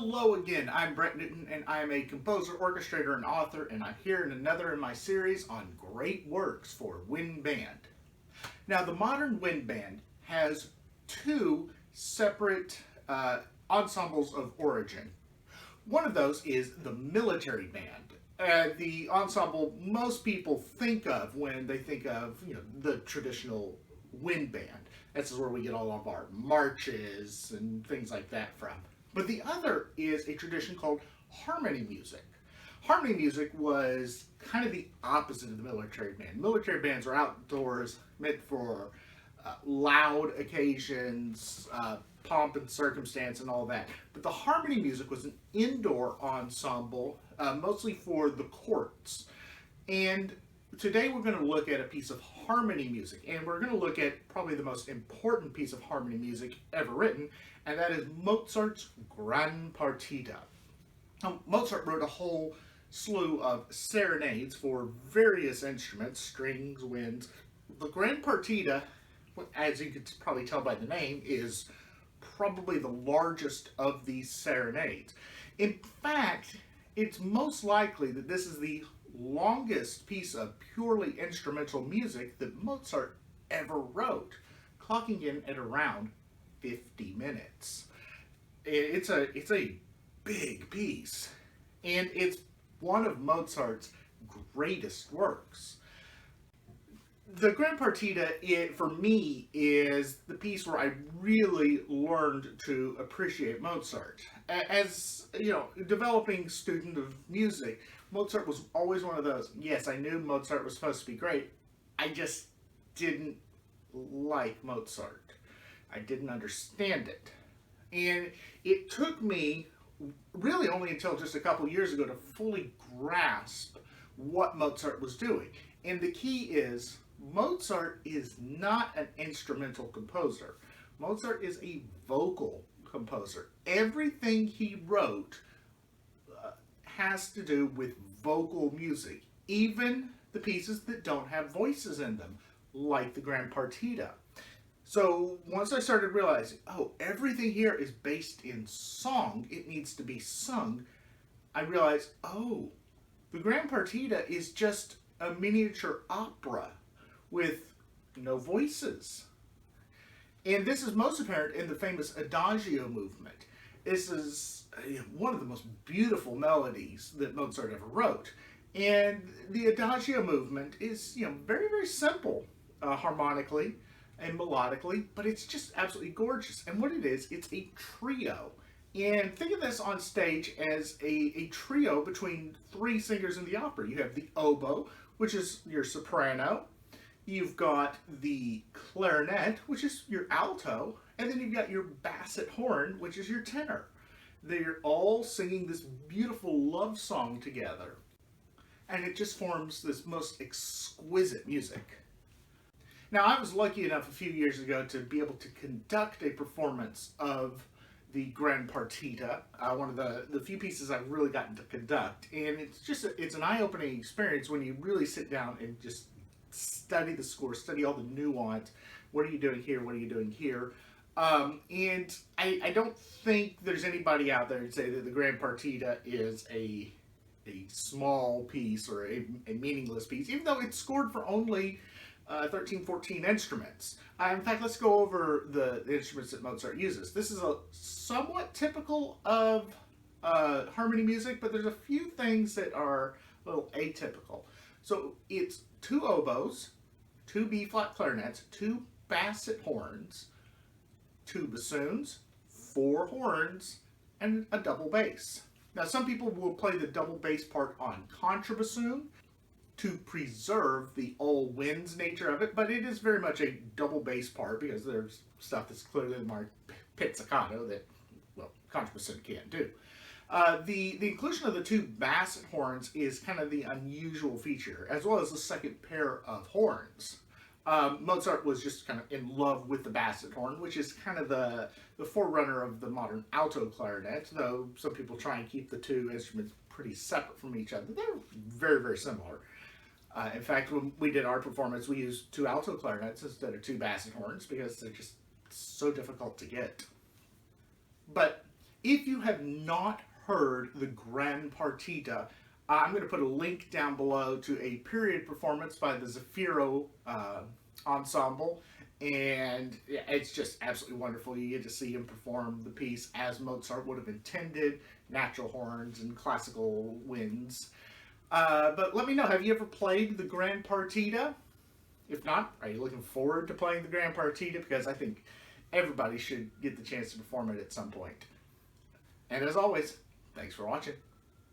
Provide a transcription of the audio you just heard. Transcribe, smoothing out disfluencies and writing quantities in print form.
Hello again, I'm Brett Newton and I am a composer, orchestrator, and author, and I'm here in another in my series on great works for wind band. Now, the modern wind band has two separate ensembles of origin. One of those is the military band, the ensemble most people think of when they think of the traditional wind band. This is where we get all of our marches and things like that from. But the other is a tradition called harmony music. Harmony music was kind of the opposite of the military band. Military bands are outdoors, meant for loud occasions, pomp and circumstance and all that. But the harmony music was an indoor ensemble, mostly for the courts. And today we're going to look at a piece of harmony music, and we're going to look at probably the most important piece of harmony music ever written, and that is Mozart's Gran Partita. Now, Mozart wrote a whole slew of serenades for various instruments, strings, winds. The Gran Partita, as you could probably tell by the name, is probably the largest of these serenades. In fact, it's most likely that this is the longest piece of purely instrumental music that Mozart ever wrote, clocking in at around 50 minutes. It's a big piece, and it's one of Mozart's greatest works. The Gran Partita, for me, is the piece where I really learned to appreciate Mozart. As developing student of music, Mozart was always one of those, yes, I knew Mozart was supposed to be great, I just didn't like Mozart. I didn't understand it. And it took me really only until just a couple years ago to fully grasp what Mozart was doing. And the key is, Mozart is not an instrumental composer. Mozart is a vocal composer. Everything he wrote has to do with vocal music, even the pieces that don't have voices in them, like the Gran Partita. So once I started realizing, oh, everything here is based in song, it needs to be sung, I realized, oh, the Gran Partita is just a miniature opera with no voices. And this is most apparent in the famous Adagio Movement. This is one of the most beautiful melodies that Mozart ever wrote. And the Adagio Movement is, very, very simple harmonically and melodically, but it's just absolutely gorgeous. And what it is, it's a trio. And think of this on stage as a trio between three singers in the opera. You have the oboe, which is your soprano. You've got the clarinet, which is your alto, and then you've got your basset horn, which is your tenor. They're all singing this beautiful love song together, and it just forms this most exquisite music. Now, I was lucky enough a few years ago to be able to conduct a performance of the Gran Partita, one of the few pieces I've really gotten to conduct, and it's an eye-opening experience when you really sit down and just study the score, study all the nuance. What are you doing here? What are you doing here? And I don't think there's anybody out there who'd say that the Gran Partita is a small piece or a meaningless piece, even though it's scored for only 13, 14 instruments. In fact, let's go over the instruments that Mozart uses. This is somewhat typical of harmony music, but there's a few things that are a little atypical. So it's 2 oboes, 2 B-flat clarinets, 2 basset horns, 2 bassoons, 4 horns, and a double bass. Now, some people will play the double bass part on contrabassoon to preserve the all winds nature of it, but it is very much a double bass part because there's stuff that's clearly marked pizzicato that, well, contrabassoon can't do. The inclusion of the 2 basset horns is kind of the unusual feature, as well as the second pair of horns. Mozart was just kind of in love with the basset horn, which is kind of the forerunner of the modern alto clarinet, though some people try and keep the two instruments pretty separate from each other. They're very, very similar. In fact, when we did our performance, we used 2 alto clarinets instead of 2 basset horns because they're just so difficult to get. But If you have not heard the Gran Partita, I'm going to put a link down below to a period performance by the Zefiro Ensemble, and it's just absolutely wonderful. You get to see him perform the piece as Mozart would have intended, natural horns and classical winds. But let me know, have you ever played the Gran Partita? If not, are you looking forward to playing the Gran Partita? Because I think everybody should get the chance to perform it at some point. And as always, thanks for watching.